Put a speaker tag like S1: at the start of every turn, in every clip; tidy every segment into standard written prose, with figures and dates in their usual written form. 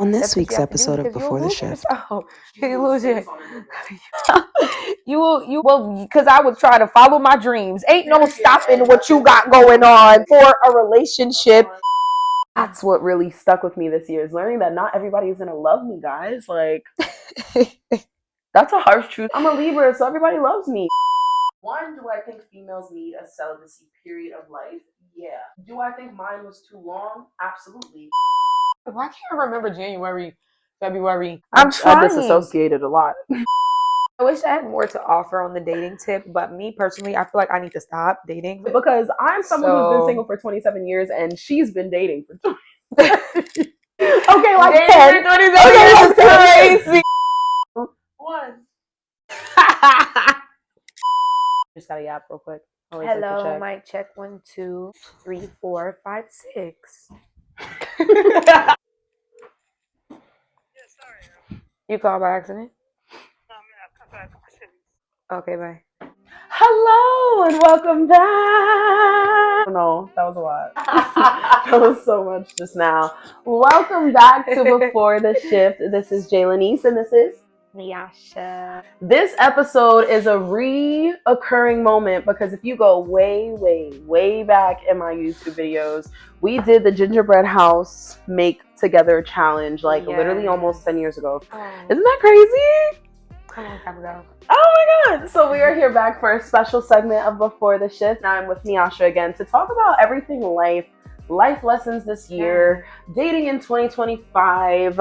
S1: On this
S2: That's what
S1: week's
S2: you have to do
S1: episode of
S2: because you'll
S1: Before the
S2: lose
S1: Shift,
S2: yourself. You lose it. Well, because I would try to follow my dreams. Ain't no stopping what you got going on for a relationship.
S3: That's what really stuck with me this year, is learning that not everybody is gonna love me, guys. Like, that's a harsh truth. I'm a Libra, so everybody loves me. One, do I think females need a celibacy period of life? Yeah. Do I think mine was too long? Absolutely.
S2: Why can't I remember January, February?
S3: I disassociated a lot.
S2: I wish I had more to offer on the dating tip, but me personally, I feel like I need to stop dating.
S3: Because I'm someone who's been single for 27 years and she's been dating for 27 Okay, like
S2: dating
S3: 10.
S2: for 27 years is crazy.
S3: One. Just gotta yap real quick.
S2: Hello, mic check 1, 2, 3, 4, 5, 6. You called by accident? Okay, bye.
S3: Hello and welcome back. No, that was a lot. That was so much just now. Welcome back to Before the Shift. This is Jaylenise and this is
S2: Neasha.
S3: This episode is a reoccurring moment because if you go way, way, way back in my YouTube videos, we did the gingerbread house make together challenge literally almost 10 years ago. Isn't that crazy?
S2: A long time ago.
S3: Oh my god! So we are here back for a special segment of Before the Shift. Now I'm with Neasha again to talk about everything life lessons this year, dating in 2025,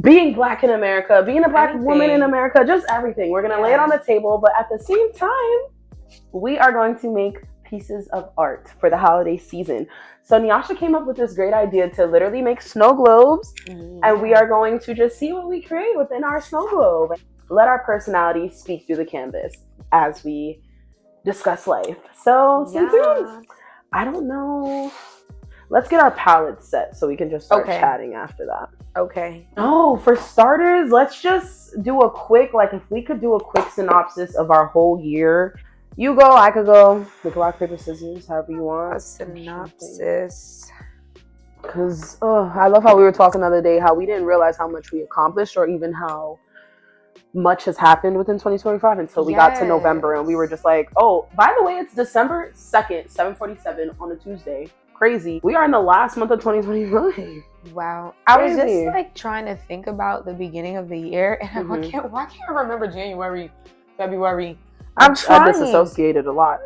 S3: being Black in America, being a Black woman in America, just everything. We're going to lay it on the table, but at the same time, we are going to make pieces of art for the holiday season. So Neasha came up with this great idea to literally make snow globes, and we are going to just see what we create within our snow globe. Let our personality speak through the canvas as we discuss life. So stay tuned. I don't know. Let's get our palettes set so we can just start chatting after that.
S2: Okay.
S3: Oh, for starters, let's just do a quick, if we could do a quick synopsis of our whole year. You go, I could go. Make rock, paper, scissors, however you want.
S2: A synopsis.
S3: Because, I love how we were talking the other day, how we didn't realize how much we accomplished or even how much has happened within 2025 until we got to November and we were just like, oh, by the way, it's December 2nd, 7:47 on a Tuesday. Crazy. We are in the last month of 2025.
S2: Wow. I was just trying to think about the beginning of the year and why can't I remember January, February?
S3: I disassociated a lot.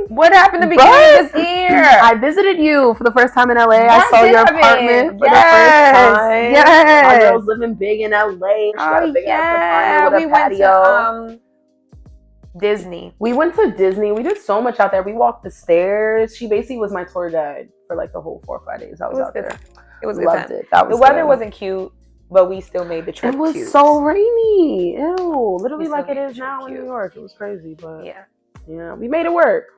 S2: What happened at the beginning of this year?
S3: I visited you for the first time in LA. I saw your apartment for the first time.
S2: Yes.
S3: My girl's living big in LA. She got a big ass apartment with a patio.
S2: Went to Disney.
S3: We went to Disney. We did so much out there. We walked the stairs. She basically was my tour guide for the whole 4 or 5 days I was out there.
S2: It was
S3: Loved it. That was
S2: the weather wasn't cute, but we still made the trip.
S3: It was so rainy. Ew. Literally like it is now in New York. It was crazy, but yeah, we made it work.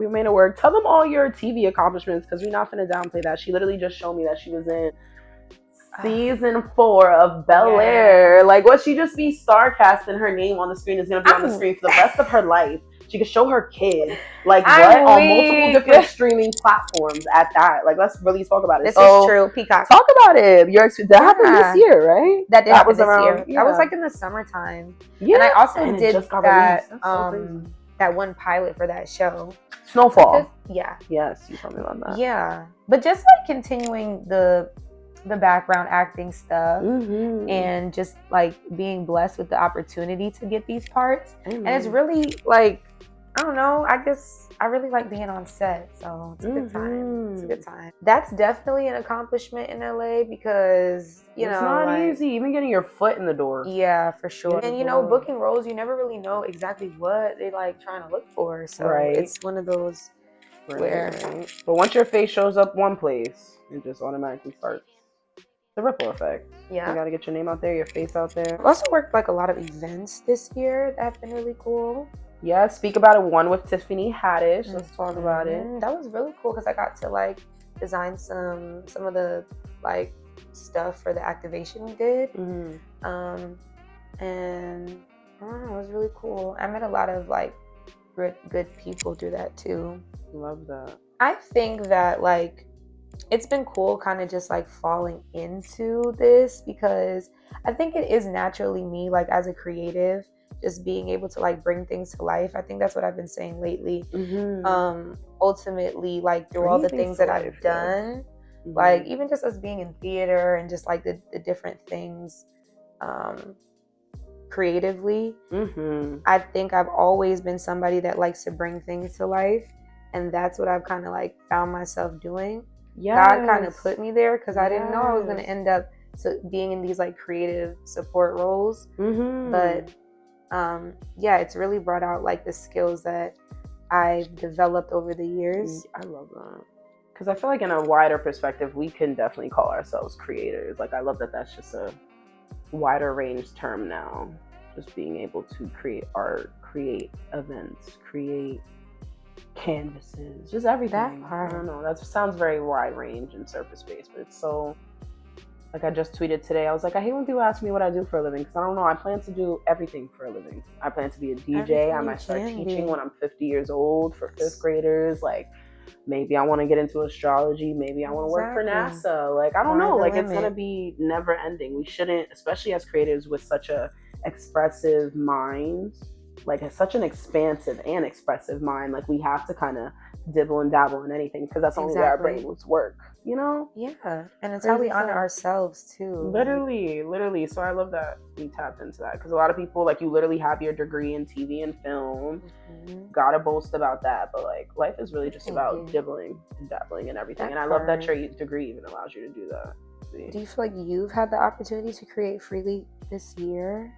S3: Tell them all your TV accomplishments because we're not finna downplay that. She literally just showed me that she was in season 4 of Bel Air. What she just be star casting her name on the screen is gonna be on the screen for the rest of her life. She could show her kids on multiple different streaming platforms at that. Let's really talk about it.
S2: This is true. Peacock.
S3: Talk about it. That happened this year, right?
S2: That happen this year. That was in the summertime. Yeah. And I also did that that one pilot for that show.
S3: Snowfall.
S2: Yes,
S3: you told me about that.
S2: Yeah. But just continuing the background acting stuff and just being blessed with the opportunity to get these parts. And it's really I don't know, I really like being on set, so it's a good time. It's a good time. That's definitely an accomplishment in LA because it's
S3: not easy even getting your foot in the door.
S2: Yeah, for sure. And booking roles, you never really know exactly what they trying to look for, so it's one of those where
S3: but once your face shows up one place, it just automatically starts the ripple effect. You gotta get your name out there, your face out there.
S2: I've also worked a lot of events this year that have been really cool.
S3: Yeah, speak about it. One with Tiffany Haddish. Let's talk about it.
S2: That was really cool because I got to design some of the stuff for the activation we did. And I don't know, it was really cool. I met a lot of good people through that too.
S3: Love that.
S2: I think that it's been cool kind of just like falling into this, because I think it is naturally me, like as a creative, just being able to like bring things to life. I think that's what I've been saying lately. Ultimately, like through all the things that I've done, like even just us being in theater and just like the different things creatively, I think I've always been somebody that likes to bring things to life, and that's what I've kind of like found myself doing. God kind of put me there because I didn't know I was going to end up being in these like creative support roles. But yeah, it's really brought out like the skills that I've developed over the years.
S3: I love that. Because I feel like in a wider perspective, we can definitely call ourselves creators. Like, I love that that's just a wider range term now. Just being able to create art, create events, create canvases, just everything. I don't know. That sounds very wide range and surface based, but it's so. Like I just tweeted today, I was like, I hate when people ask me what I do for a living, because I don't know. I plan to do everything for a living. I plan to be a DJ. I might start teaching when I'm 50 years old for fifth graders. Like, maybe I want to get into astrology. Maybe I want to work for NASA. Like, I don't know. Like, it's going to be never ending. We shouldn't, especially as creatives with such a expressive mind, like such an expansive and expressive mind. Like, we have to kind of dibble and dabble in anything, because that's only where our brains work, you know?
S2: Yeah, and it's how we honor ourselves too.
S3: Literally. So I love that we tapped into that, because a lot of people, like, you literally have your degree in TV and film, gotta boast about that, but like life is really just about dibbling and dabbling and everything. And I love that your degree even allows you to do that.
S2: Do you feel like you've had the opportunity to create freely this year?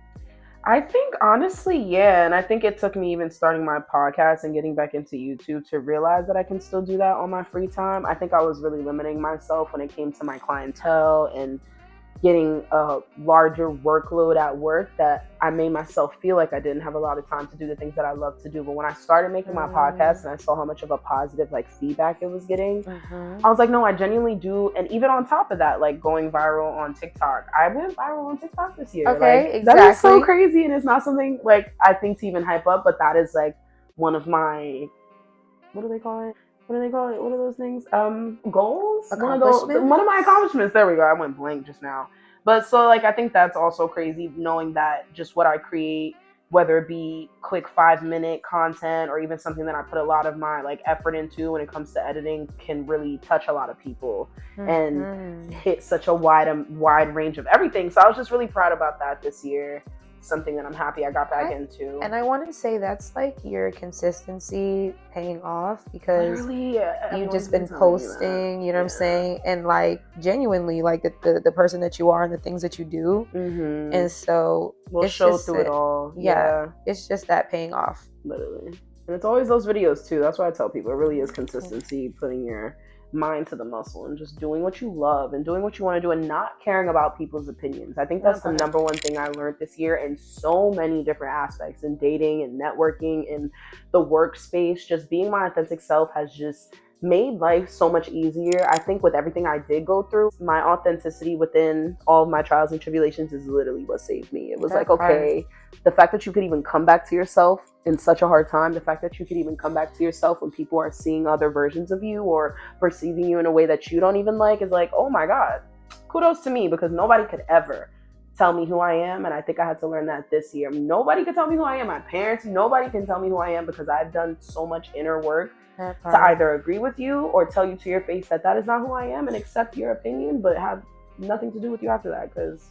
S3: I think honestly, yeah. And I think it took me even starting my podcast and getting back into YouTube to realize that I can still do that on my free time. I think I was really limiting myself when it came to my clientele and getting a larger workload at work, that I made myself feel like I didn't have a lot of time to do the things that I love to do. But when I started making my podcast and I saw how much of a positive like feedback it was getting, I was like, no, I genuinely do. And even on top of that, like going viral on TikTok, I went viral on TikTok this year. That is so crazy. And it's not something like I think to even hype up, but that is like one of my, what do they call it? What are those things? Goals? One of my accomplishments. There we go. I went blank just now. But so like, I think that's also crazy, knowing that just what I create, whether it be quick 5-minute content or even something that I put a lot of my like effort into when it comes to editing, can really touch a lot of people and hit such a wide range of everything. So I was just really proud about that this year. Something that I'm happy I got back into.
S2: And I want to say that's like your consistency paying off, because you've just been posting, you know what I'm saying? And like genuinely like the person that you are and the things that you do. And so
S3: we'll show through it all.
S2: Yeah. It's just that paying off.
S3: Literally. And it's always those videos too. That's why I tell people it really is consistency, putting your mind to the muscle and just doing what you love and doing what you want to do and not caring about people's opinions. I think that's the number one thing I learned this year in so many different aspects, in dating and networking, in the workspace. Just being my authentic self has just made life so much easier. I think with everything I did go through, my authenticity within all of my trials and tribulations is literally what saved me. It was like, okay, the fact that you could even come back to yourself in such a hard time, the fact that you could even come back to yourself when people are seeing other versions of you or perceiving you in a way that you don't even like, is like, oh my God, kudos to me, because nobody could ever tell me who I am. And I think I had to learn that this year. Nobody could tell me who I am. My parents, nobody can tell me who I am, because I've done so much inner work to either agree with you or tell you to your face that that is not who I am and accept your opinion, but have nothing to do with you after that. Because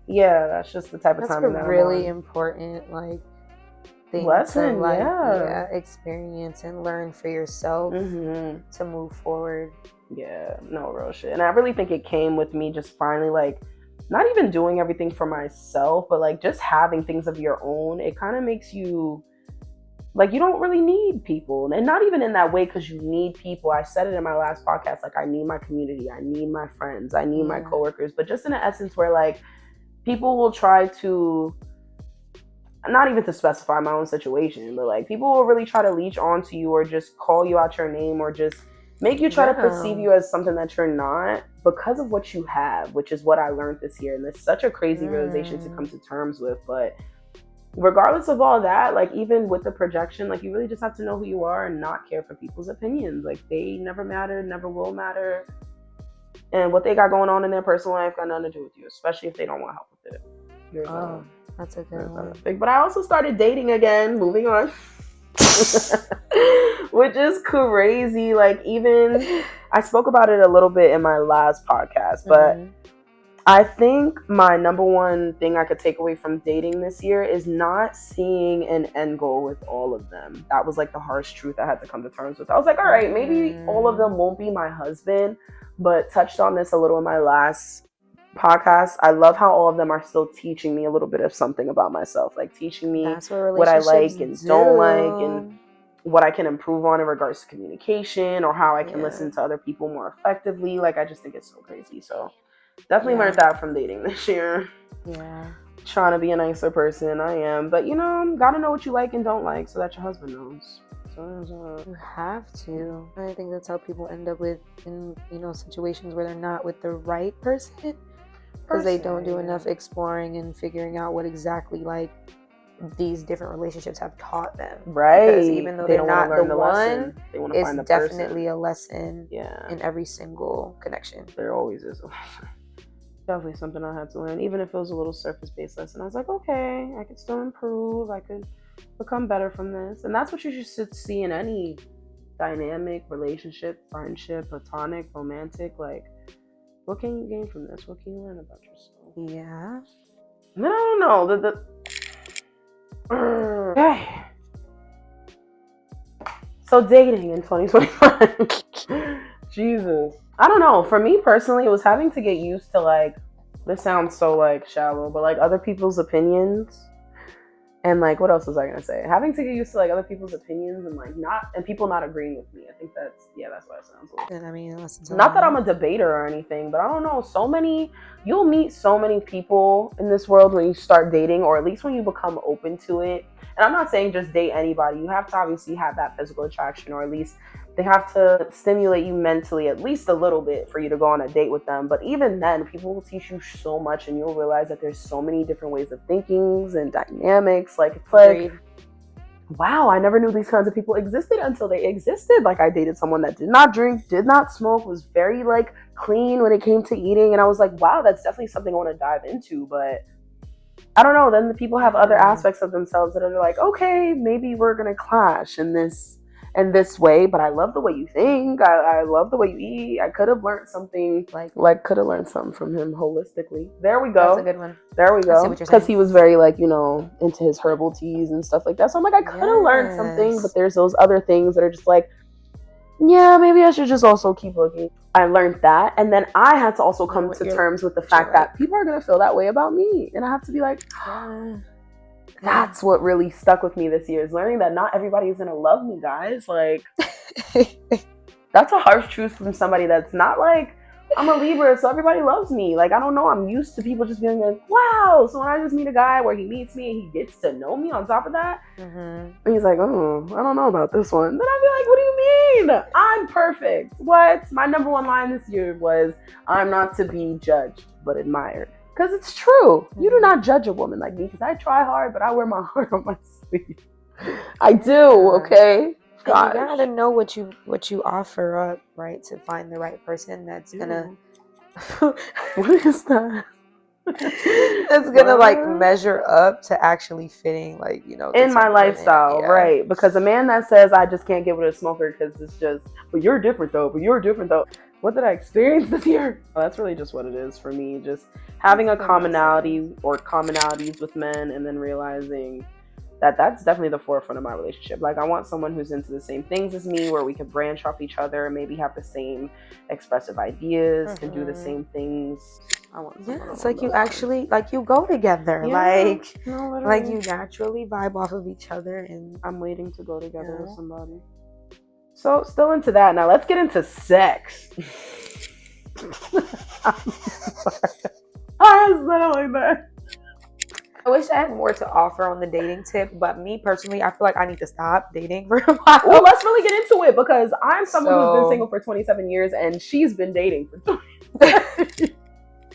S3: yeah, that's just the type of time that
S2: really important like thing lesson to like experience and learn for yourself to move forward.
S3: Yeah, no, real shit. And I really think it came with me just finally like not even doing everything for myself, but like just having things of your own. It kind of makes you like, you don't really need people. And not even in that way, because you need people. I said it in my last podcast, like I need my community, I need my friends, I need my coworkers, but just in an essence where like people will try to, not even to specify my own situation, but like people will really try to leech onto you or just call you out your name or just make you try to perceive you as something that you're not because of what you have, which is what I learned this year. And it's such a crazy realization to come to terms with. But regardless of all that, like even with the projection, like you really just have to know who you are and not care for people's opinions. Like they never matter, never will matter. And what they got going on in their personal life got nothing to do with you, especially if they don't want help with it.
S2: That's a good one.
S3: But I also started dating again, moving on. Which is crazy. Like even I spoke about it a little bit in my last podcast, but I think my number one thing I could take away from dating this year is not seeing an end goal with all of them. That was like the harsh truth I had to come to terms with. I was like, all right, maybe all of them won't be my husband, but touched on this a little in my last podcast. I love how all of them are still teaching me a little bit of something about myself, like teaching me what I like and don't like and what I can improve on in regards to communication or how I can listen to other people more effectively. Like I just think it's so crazy. So definitely learned that from dating this year. Trying to be a nicer person. I am, but you know, gotta know what you like and don't like so that your husband knows. So
S2: you have to. I think that's how people end up in situations where they're not with the right person, because they don't do enough exploring and figuring out what exactly like these different relationships have taught them.
S3: Right.
S2: Because even though they're not the one, it's definitely a lesson in every single connection.
S3: There always is a lesson. Definitely something I had to learn, even if it was a little surface-based lesson. I was like, okay, I could still improve. I could become better from this. And that's what you should see in any dynamic relationship, friendship, platonic, romantic. Like, what can you gain from this? What can you learn about yourself?
S2: Yeah.
S3: No. Okay. So dating in 2025. Jesus. I don't know. For me personally, it was having to get used to like, this sounds so like shallow, but like other people's opinions. And like, what else was I gonna say? Having to get used to like other people's opinions and like people not agreeing with me. I think that's why it sounds like.
S2: And I mean,
S3: not that I'm a debater or anything, but I don't know. You'll meet so many people in this world when you start dating, or at least when you become open to it. And I'm not saying just date anybody. You have to obviously have that physical attraction, or at least they have to stimulate you mentally at least a little bit for you to go on a date with them. But even then, people will teach you so much, and you'll realize that there's so many different ways of thinking and dynamics. Like, it's like, wow, I never knew these kinds of people existed until they existed. Like, I dated someone that did not drink, did not smoke, was very like clean when it came to eating. And I was like, wow, that's definitely something I want to dive into. But I don't know. Then the people have other aspects of themselves that are like, okay, maybe we're going to clash in this way, but I love the way you think. I love the way you eat. I could have learned something could have learned something from him holistically. There we go.
S2: That's a good one.
S3: There we go. Because he was very like, into his herbal teas and stuff like that. So I'm like, I could have learned something, but there's those other things that are just like, yeah, maybe I should just also keep looking. I learned that, and then I had to also come to terms with the fact that people are gonna feel that way about me, and I have to be like, that's what really stuck with me this year, is learning that not everybody is gonna love me, guys. Like, that's a harsh truth from somebody that's not like, I'm a Libra, so everybody loves me. Like, I don't know, I'm used to people just being like, wow. So when I just meet a guy where he meets me and he gets to know me on top of that, and he's like, oh, I don't know about this one. Then I'd be like, what do you mean? I'm perfect. What? My number one line this year was, I'm not to be judged, but admired. Because it's true. You do not judge a woman like me, because I try hard, but I wear my heart on my sleeve. I do, okay?
S2: God. You gotta know what you offer up, right, to find the right person that's gonna
S3: what is that?
S2: That's gonna like measure up to actually fitting, like,
S3: in my lifestyle, right? Because a man that says I just can't get with a smoker because it's just, but you're different though. What did I experience this year? Well, that's really just what it is for me. Just having a commonality or commonalities with men, and then realizing that that's definitely the forefront of my relationship. Like, I want someone who's into the same things as me, where we can branch off each other, maybe have the same expressive ideas, can do the same things. I want
S2: it's like you actually, like, you go together, like you naturally vibe off of each other, and
S3: I'm waiting to go together with somebody. So, still into that. Now let's get into sex. I said like that.
S2: I wish I had more to offer on the dating tip, but me personally, I feel like I need to stop dating for a while.
S3: Well, let's really get into it, because I'm someone who's been single for 27 years, and she's been dating for 27 years.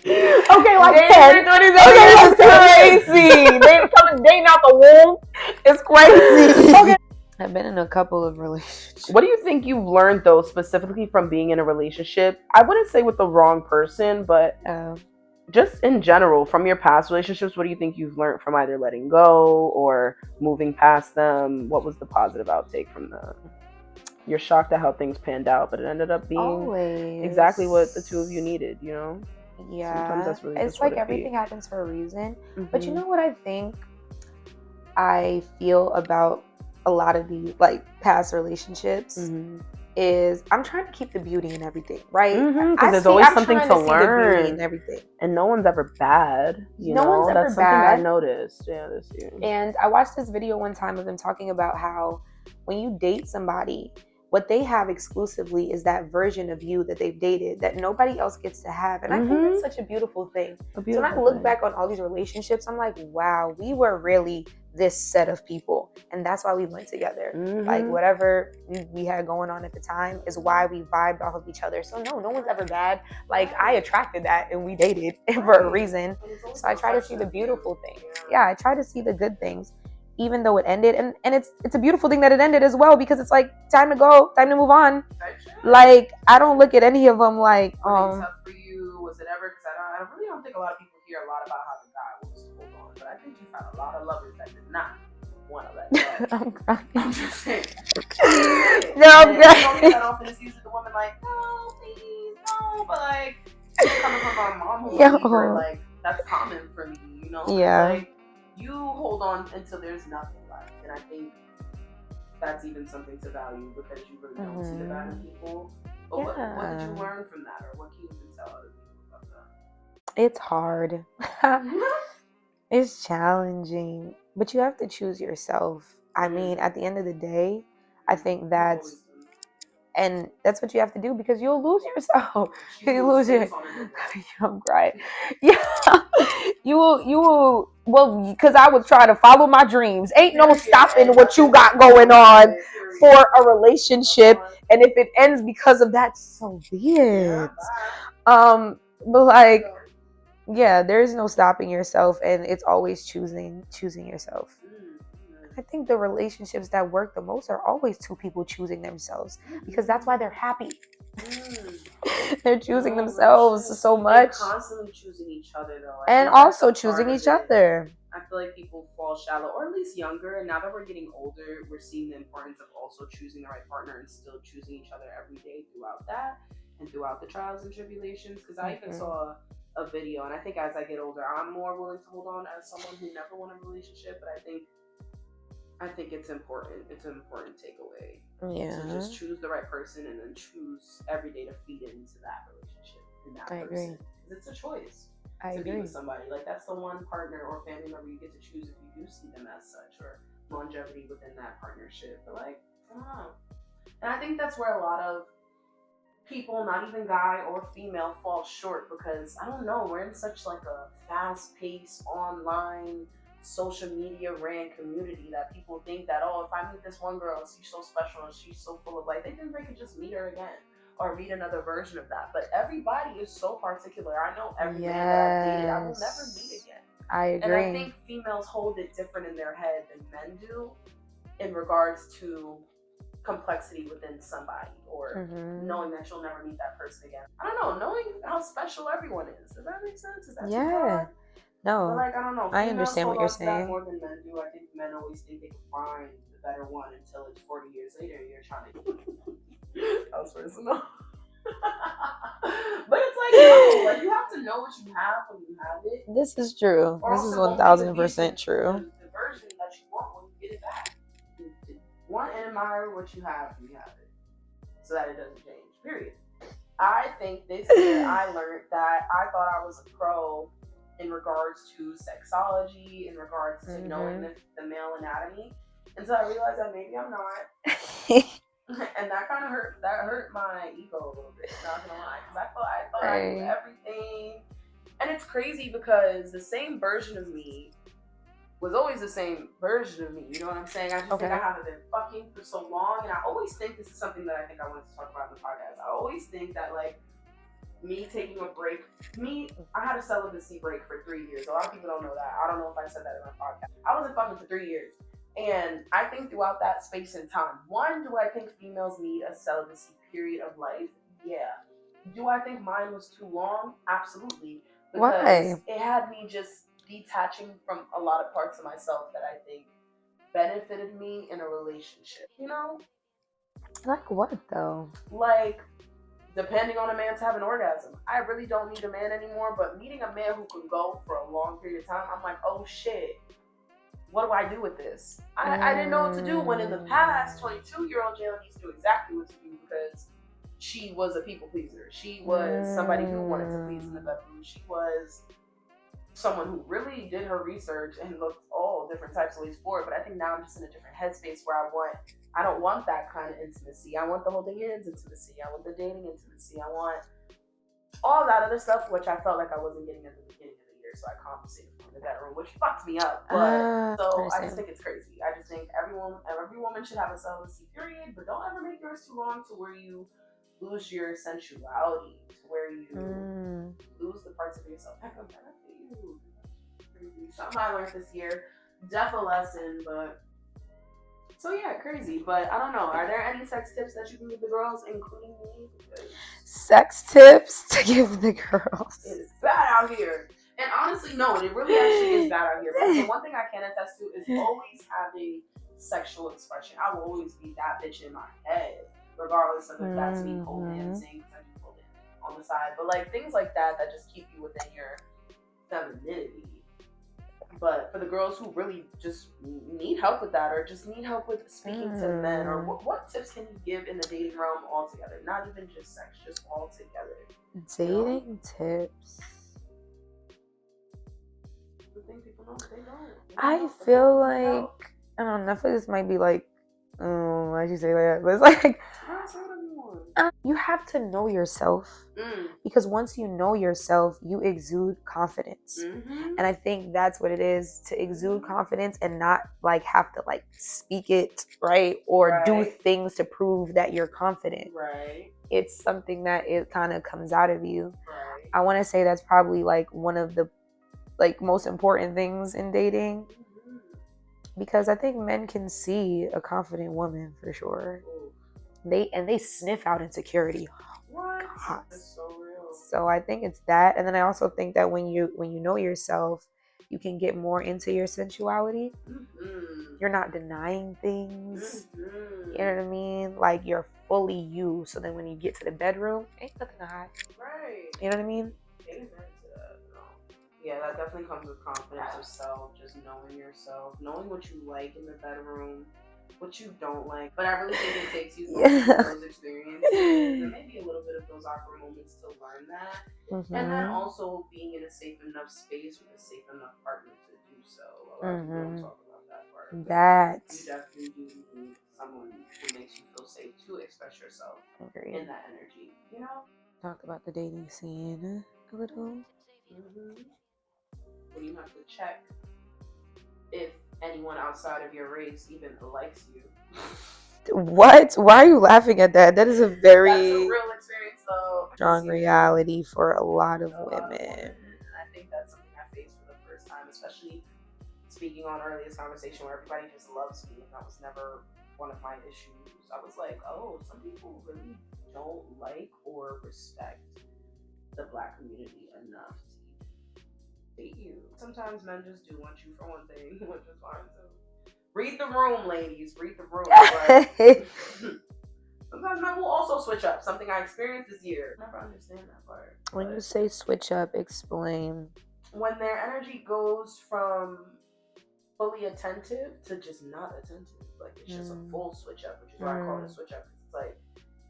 S3: Okay, like 10. Okay, like 10.
S2: crazy. They coming dating out the womb. It's crazy. Okay. I've been in a couple of relationships.
S3: What do you think you've learned, though, specifically from being in a relationship? I wouldn't say with the wrong person, but just in general, from your past relationships, what do you think you've learned from either letting go or moving past them? What was the positive outtake from that? You're shocked at how things panned out, but it ended up being exactly what the two of you needed, you know?
S2: Yeah.
S3: Sometimes that's really
S2: it's like everything happens for a reason. But you know what I think I feel about a lot of these like past relationships is I'm trying to keep the beauty in everything, right?
S3: Because there's always something to learn.
S2: The beauty in everything.
S3: And no one's ever bad.
S2: No one's ever
S3: That's
S2: bad.
S3: something I noticed, this year.
S2: And I watched this video one time of them talking about how when you date somebody, what they have exclusively is that version of you that they've dated that nobody else gets to have. And I think that's such a beautiful thing. So when I look back on all these relationships, I'm like, wow, we were really this set of people. And that's why we went together. Like whatever we had going on at the time is why we vibed off of each other. So no one's ever bad. Like I attracted that and we dated for a reason. So I try to see the beautiful things. Yeah, I try to see the good things. Even though it ended, and it's a beautiful thing that it ended as well, because it's like time to go, time to move on. Like I don't look at any of them like
S3: tough for you? Was it ever? Because I really don't think a lot of people hear a lot about how the guy wants to hold on, but I think you've had a lot of lovers that did not want to let go.
S2: I'm crying.
S3: I'm just saying.
S2: No, I'm
S3: crying. That often is usually the woman like, no, please, no, but like coming from our mom who's a believer, like that's common for me, you know?
S2: Yeah.
S3: Like, you hold on until there's nothing left, and I think that's even something to value because you really don't see the bad in people. But what did you learn from that, or what can you even tell other people about that?
S2: It's hard. It's challenging, but you have to choose yourself. I mean, at the end of the day, I think that's what you have to do, because you'll lose yourself. You lose it. I'm crying. Yeah, you will. Well, because I would try to follow my dreams. Ain't no stopping what you got going on for a relationship, and if it ends because of that, so be it. But like, yeah, there's no stopping yourself, and it's always choosing yourself. I think the relationships that work the most are always two people choosing themselves, because that's why they're happy. They're choosing themselves so much.
S3: They're constantly choosing each other, though.
S2: And also choosing each other.
S3: I feel like people fall shallow, or at least younger. And now that we're getting older, we're seeing the importance of also choosing the right partner and still choosing each other every day throughout that and throughout the trials and tribulations. Because I even saw a video, and I think as I get older, I'm more willing to hold on as someone who never won a relationship. But I think it's important. It's an important takeaway.
S2: Yeah.
S3: To just choose the right person and then choose every day to feed into that relationship and that person.
S2: Agree.
S3: Because it's a choice
S2: to
S3: be with somebody. Like that's the one partner or family member you get to choose if you do see them as such, or longevity within that partnership. But like, I don't know. And I think that's where a lot of people, not even guy or female, fall short, because I don't know, we're in such like a fast-paced online social media ran community that people think that, oh, if I meet this one girl, she's so special and she's so full of life, they think they could just meet her again or meet another version of that. But everybody is so particular. I know every man that I've dated, I will never meet again.
S2: I agree.
S3: And I think females hold it different in their head than men do in regards to complexity within somebody, or knowing that you'll never meet that person again. I don't know, knowing how special everyone is. Does that make sense? Is that too far?
S2: No.
S3: But like, I don't know.
S2: I understand what you're saying.
S3: More than men do. I think men always think they can find the better one until it's 40 years later and you're trying to. That was personal. But it's like, no, like you have to know what you have when you have it.
S2: This is true. This is 1000% true.
S3: The version that you want when you get it back. You want and admire what you have when you have it, so that it doesn't change. Period. I think this year I learned that I thought I was a pro in regards to sexology, in regards to knowing the male anatomy, until I realized that maybe I'm not. And that kind of hurt. That hurt my ego a little bit. Not gonna lie, because I thought I knew everything, and it's crazy because the same version of me was always the same version of me. You know what I'm saying? I just think I haven't been fucking for so long, and I always think this is something that I think I wanted to talk about in the podcast. I always think that like me taking a break. I had a celibacy break for 3 years. A lot of people don't know that. I don't know if I said that in my podcast. I wasn't fucking for 3 years. And I think throughout that space and time, one, do I think females need a celibacy period of life? Yeah. Do I think mine was too long? Absolutely. Because
S2: Why?
S3: It had me just detaching from a lot of parts of myself that I think benefited me in a relationship. You know?
S2: Like what though?
S3: Like, depending on a man to have an orgasm. I really don't need a man anymore, but meeting a man who can go for a long period of time, I'm like, oh shit, what do I do with this? I didn't know what to do when in the past, 22-year-old Jalen used to do exactly what to do because she was a people pleaser. She was somebody who wanted to please in the bedroom. She was someone who really did her research and looked all different types of ways for it. But I think now I'm just in a different headspace where I don't want that kind of intimacy. I want the holding hands intimacy. I want the dating intimacy. I want all that other stuff, which I felt like I wasn't getting at the beginning of the year. So I compensated for in the bedroom, which fucked me up. But I just think it's crazy. I just think every woman should have a celibacy period, but don't ever make yours too long to where you lose your sensuality, to where you lose the parts of yourself. Heck, I'm crazy. Something I learned this year. Def a lesson, but so yeah, crazy. But I don't know. Are there any sex tips that you can give the girls, including me? Because
S2: sex tips to give the girls.
S3: It's bad out here. And honestly, no, it really actually is bad out here. But the one thing I can attest to is always having sexual expression. I will always be that bitch in my head, regardless of if that's me pole dancing, because I do pole dance on the side. But like things like that just keep you within your femininity. But for the girls who really just need help with that, or just need help with speaking to men, or what tips can you give in the dating realm altogether? Not even just sex, just altogether.
S2: Dating tips.
S3: People know, they don't.
S2: I feel like, I don't know, I feel like this might be like, why did you say that? But it's like, you have to know yourself, because once you know yourself, you exude confidence. And I think that's what it is, to exude confidence and not like have to like speak it, right? Or do things to prove that you're confident.
S3: Right.
S2: It's something that it kind of comes out of you. Right. I want to say that's probably like one of the like most important things in dating, because I think men can see a confident woman for sure. They sniff out insecurity.
S3: What? That's so real.
S2: So I think it's that, and then I also think that when you know yourself, you can get more into your sensuality. You're not denying things. You know what I mean? Like you're fully you. So then when you get to the bedroom, ain't nothing to hide.
S3: Right.
S2: You know what I mean?
S3: Amen to that. Yeah, that definitely comes with confidence of self, just knowing yourself, knowing what you like in the bedroom, what you don't like. But I really think it takes you through those experiences and maybe a little bit of those awkward moments to learn that. And then also being in a safe enough space with a safe enough partner to do so. A lot of people don't talk about that part. You definitely do need someone who makes you feel safe to express yourself in that energy, you know?
S2: Talk about the dating scene a little.
S3: When you have to check if anyone outside of your race even likes you.
S2: What? Why are you laughing at that? That is a very
S3: That's a real experience, though.
S2: Strong reality for a lot of women.
S3: And I think that's something I faced for the first time, especially speaking on earlier conversation where everybody just loves me, and that was never one of my issues. I was like, oh, some people really don't like or respect the Black community enough to date you. Sometimes men just do want you for one thing, which is fine too. Read the room, ladies. Read the room. But sometimes men will also switch up. Something I experienced this year. I never understand that part.
S2: When you say switch up, explain. When
S3: their energy goes from fully attentive to just not attentive. Like it's just a full switch up, which is why I call it a switch up. It's like,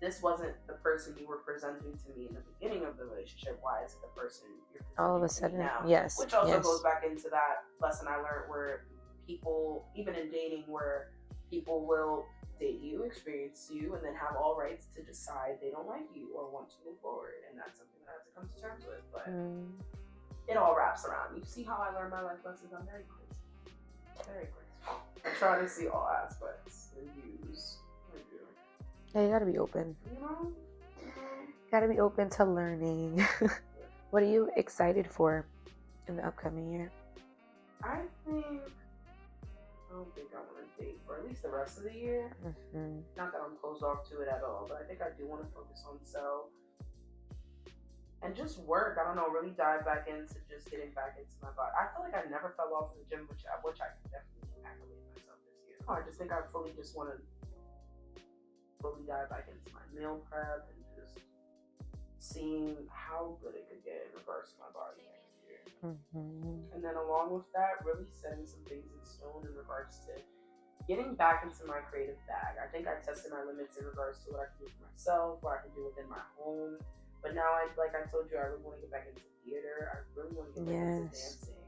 S3: this wasn't the person you were presenting to me in the beginning of the relationship. Why is it the person you're presenting
S2: all of a sudden
S3: now?
S2: Yes.
S3: Which also goes back into that lesson I learned where people, even in dating, where people will date you, experience you, and then have all rights to decide they don't like you or want to move forward. And that's something that I have to come to terms with. But it all wraps around. You see how I learned my life lessons? I'm very crazy. Very crazy. I try to see all aspects and views.
S2: Yeah, you gotta be open.
S3: You know?
S2: Gotta be open to learning. What are you excited for in the upcoming year?
S3: I don't think I want to date for at least the rest of the year. Not that I'm closed off to it at all, but I think I do want to focus on self and just work. I don't know, really dive back into just getting back into my body. I feel like I never fell off in the gym, which I can definitely accolade myself this year. I just think I fully just want to fully dive back into my meal prep and just seeing how good it could get in regards to my body next year. And then along with that, really setting some things in stone in regards to getting back into my creative bag. I think I tested my limits in regards to what I can do for myself, what I can do within my home. But now, like I told you, I really want to get back into theater. I really want to get back into dancing.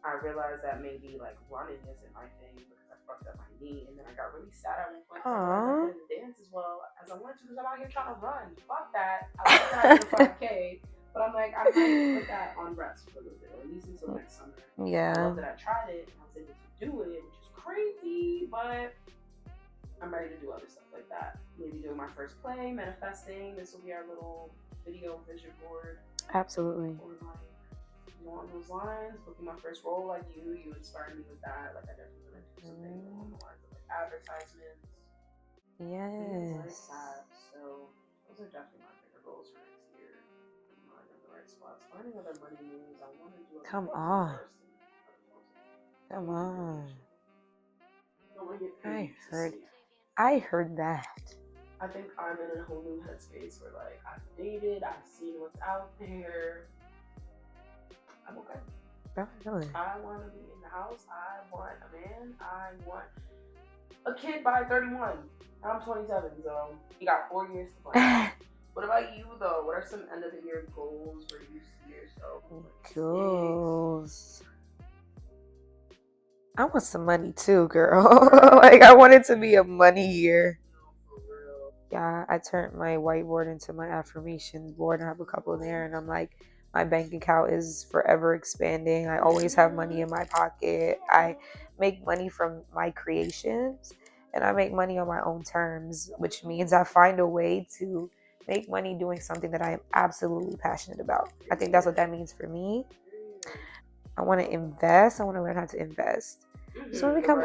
S3: I realized that maybe like running isn't my thing because I fucked up my knee, and then I got really sad at one point. I realized I couldn't dance as well as I wanted to because I'm out here trying to run. Fuck that. I was trying to do a 5K, but I'm like, I might put that on rest for a little bit, or at least until next summer. I love that I tried it and I was able to do it, which is crazy, but I'm ready to do other stuff like that. Maybe doing my first play, manifesting. This will be our little video vision board.
S2: Absolutely.
S3: Or like, along those lines, booking my first role like you inspired me with that. Like I definitely want to do something along the lines of like advertisements. Things like that. So those are definitely my bigger goals for next year. I'm in the right spots. Finding other money moves. I want to do
S2: Come on. I heard that.
S3: I think I'm in a whole new headspace where like I've dated, I've seen what's out there. I'm okay. I want to be in the house. I want a man. I want a kid by 31. I'm 27, so you got 4 years to plan. What about you though? What are some end of the year goals where you see yourself?
S2: Goals. I want some money too, girl. Like I want it to be a money year. Yeah, I turned my whiteboard into my affirmation board. I have a couple there, and I'm like, my bank account is forever expanding. I always have money in my pocket. I make money from my creations, and I make money on my own terms, which means I find a way to make money doing something that I am absolutely passionate about. I think that's what that means for me. I want to invest. I want to learn how to invest. Just want to become,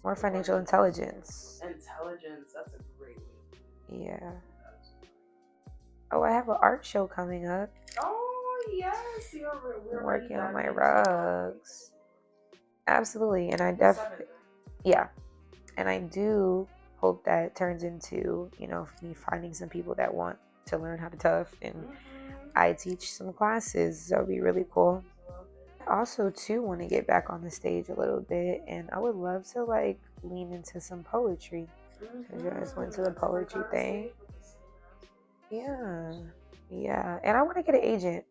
S2: more financial intelligence.
S3: That's a great way.
S2: Yeah. Oh, I have an art show coming up.
S3: Oh, yes. We're
S2: working on my rugs. Absolutely. And I definitely, and I do hope that it turns into, me finding some people that want to learn how to tough, and I teach some classes. That would be really cool. I also too want to get back on the stage a little bit, and I would love to like lean into some poetry. Because you guys went to the poetry thing. Yeah. And I want to get an agent.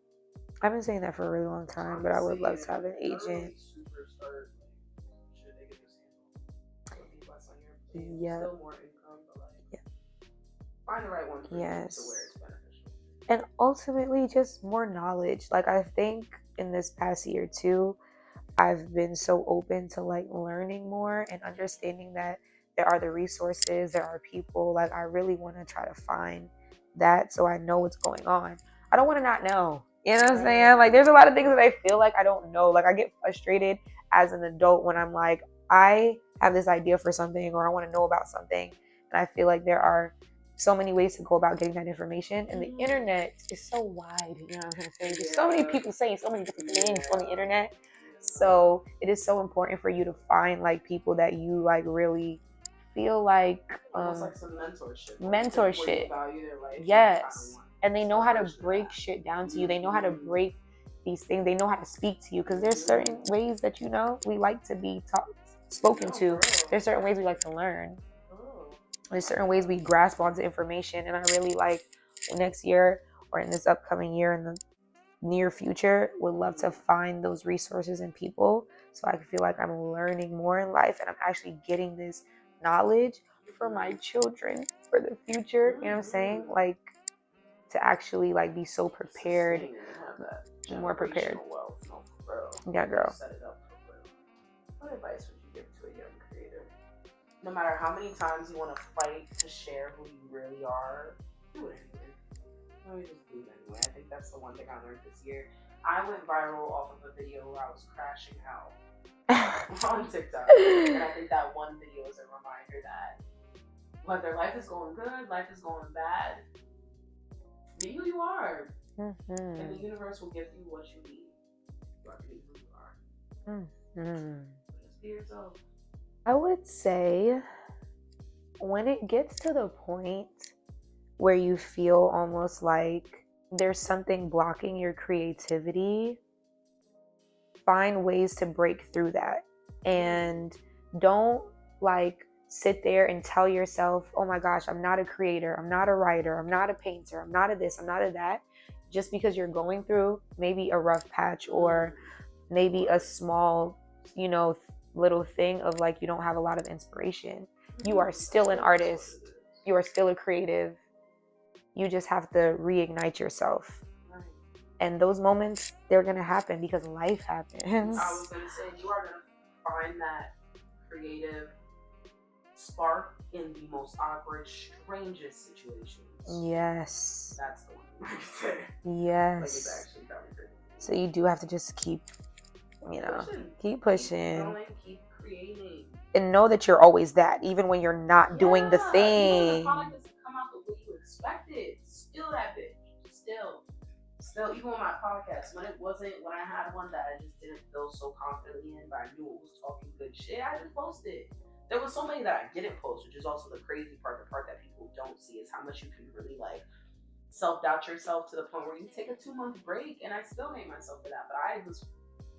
S2: I've been saying that for a really long time, but I would love to have an agent. Yeah.
S3: Find the right one for you to where it's beneficial.
S2: And ultimately just more knowledge. Like I think in this past year too, I've been so open to like learning more and understanding that there are the resources, there are people. Like I really want to try to find that so I know what's going on. I don't want to not know. You know what I'm saying? Like there's a lot of things that I feel like I don't know. Like I get frustrated as an adult when I'm like, I have this idea for something or I want to know about something. And I feel like there are so many ways to go about getting that information. And the internet is so wide. You know what I'm trying to say? There's so many people saying so many different things on the internet. So it is so important for you to find like people that you like really feel like
S3: almost like some mentorship.
S2: Value their life. Yes. And they know how to break shit down to you. They know how to break these things. They know how to speak to you because there's certain ways that we like to be spoken to. There's certain ways we like to learn. There's certain ways we grasp onto information, and I really like next year or in this upcoming year in the near future would love to find those resources and people so I can feel like I'm learning more in life and I'm actually getting this knowledge for my children for the future. You know what I'm saying? Like to actually like be so prepared, more prepared. Yeah, girl.
S3: What advice would you give to a young creator? no matter how many times you want to fight to share who you really are, do it anyway. Let me just do it anyway. I think that's the one thing I learned this year. I went viral off of a video where I was crashing out on TikTok. And I think that one video is a reminder that whether life is going good, life is going bad, be who you are. And the universe will give you what you need. You are who you are. Just be yourself.
S2: I would say when it gets to the point where you feel almost like there's something blocking your creativity, find ways to break through that. And don't like sit there and tell yourself, oh my gosh, I'm not a creator, I'm not a writer, I'm not a painter, I'm not a this, I'm not a that, just because you're going through maybe a rough patch or maybe a small, little thing of like you don't have a lot of inspiration. You are still an artist, you are still a creative. You just have to reignite yourself. And those moments, they're gonna happen because life happens.
S3: I was gonna say, you are gonna find that creative spark in the most awkward, strangest situations.
S2: Yes.
S3: That's the one I can say.
S2: Yes.
S3: Like, it's actually kind of crazy.
S2: So you do have to just keep pushing.
S3: Keep going, keep creating.
S2: And know that you're always that, even when you're not doing the thing.
S3: Even when the product doesn't come out the way you expected, still that bitch. Still, even with my podcast, when I had one that I just didn't feel so confidently in, but I knew it was talking good shit, I just posted. There was so many that I didn't post, which is also the crazy part. The part that people don't see is how much you can really like self-doubt yourself to the point where you take a 2-month break, and I still hate myself for that. But I was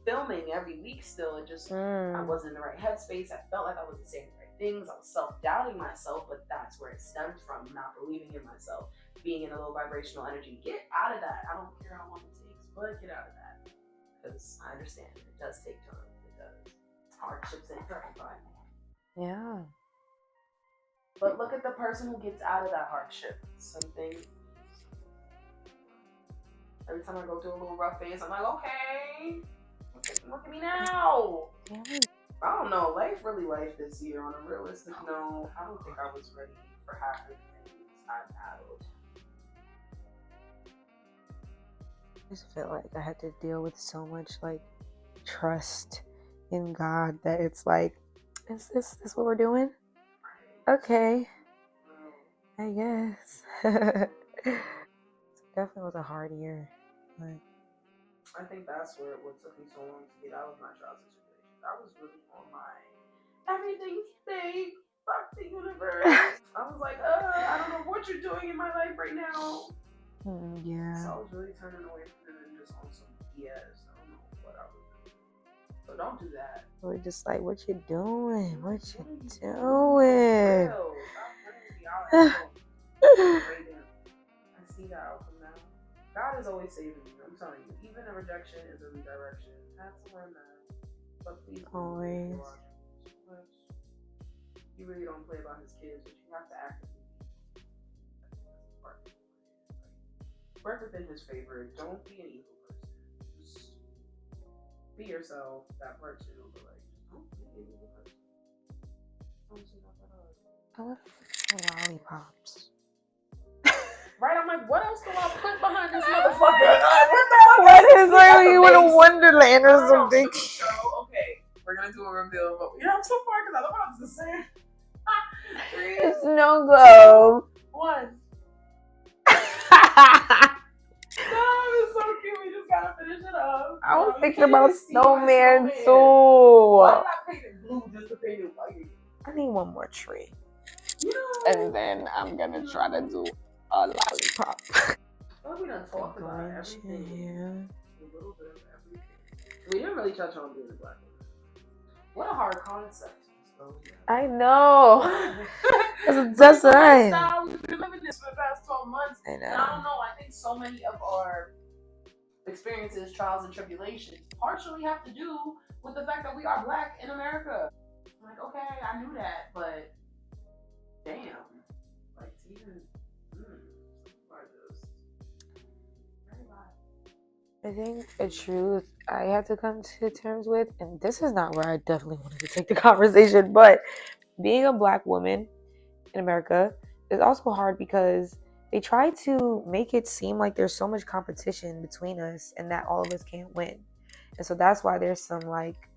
S3: filming every week still, and just I wasn't in the right headspace. I felt like I wasn't saying the right things. I was self-doubting myself, but that's where it stemmed from, not believing in myself. Being in a low vibrational energy. Get out of that. I don't care how long it takes, but get out of that. Because I understand it does take time. It does. Hardships ain't for everybody.
S2: Yeah.
S3: But look at the person who gets out of that hardship. Something. Every time I go through a little rough phase, I'm like, okay, look at me now.
S2: Yeah.
S3: I don't know. Life this year on a realistic note. I don't think I was ready for half the things I've battled.
S2: I just felt like I had to deal with so much like trust in God that it's like, is this what we're doing? Okay, I guess. It definitely was a hard year, but
S3: I think that's what took me so long to get out of my trials and tribulations. I was really on my everything's fake, fuck the universe. I was like, I don't know what you're doing in my life right now.
S2: Yeah.
S3: So I was really turning away from it and just on some BS. I don't know what I was doing. So don't do that.
S2: We're just like, what you doing? What you doing?
S3: Real. Stop running I see the outcome now. God is always saving you. I'm telling you. Even a rejection is a redirection. That's where I'm at. But please,
S2: always.
S3: You really don't play about his kids, but you have to actively work within his favor. Don't be an evil person. Just be yourself, that part too, but like, don't be an evil person. Honestly, not that hard.
S2: I love lollipops.
S3: Right? I'm like, what else do I put behind this motherfucker?
S2: What is like you in a wonderland or something?
S3: Okay, we're gonna do a reveal. But I'm so far because I don't know what to say.
S2: It's no go.
S3: 1. It's so cute. We just gotta finish it up.
S2: I was thinking about snowman too.
S3: Why not paint it blue just to paint it white?
S2: I need one more tree. And then I'm gonna try to do a lollipop.
S3: We done talked about everything. Yeah. A little bit of everything. We didn't really touch on being a black woman. What a hard concept.
S2: I know. That's right.
S3: We've been living this for the past 12 months. I know. And I don't know. I think so many of our experiences, trials, and tribulations partially have to do with the fact that we are black in America. I'm like, okay, I knew that, but damn. Like, even.
S2: I think a truth I had to come to terms with, and this is not where I definitely wanted to take the conversation, but being a Black woman in America is also hard because they try to make it seem like there's so much competition between us and that all of us can't win. And so that's why there's some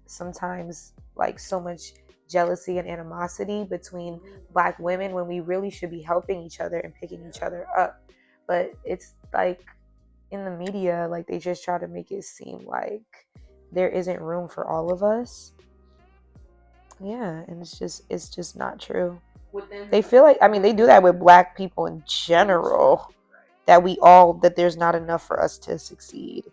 S2: sometimes so much jealousy and animosity between Black women when we really should be helping each other and picking each other up. But it's in the media, they just try to make it seem like there isn't room for all of us. Yeah, and it's just not true. They feel they do that with Black people in general, that there's not enough for us to succeed.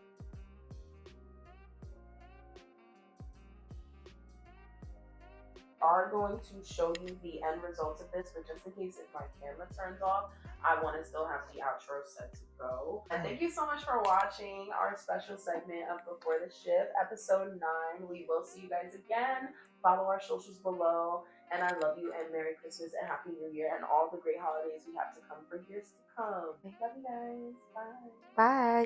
S3: Are going to show you the end results of this, but just in case if my camera turns off, I want to still have the outro set to go. And thank you so much for watching our special segment of Before the Shift, episode 9. We will see you guys again. Follow our socials below. And I love you, and Merry Christmas and Happy New Year and all the great holidays we have to come for years to come. Love you guys. Bye.
S2: Bye.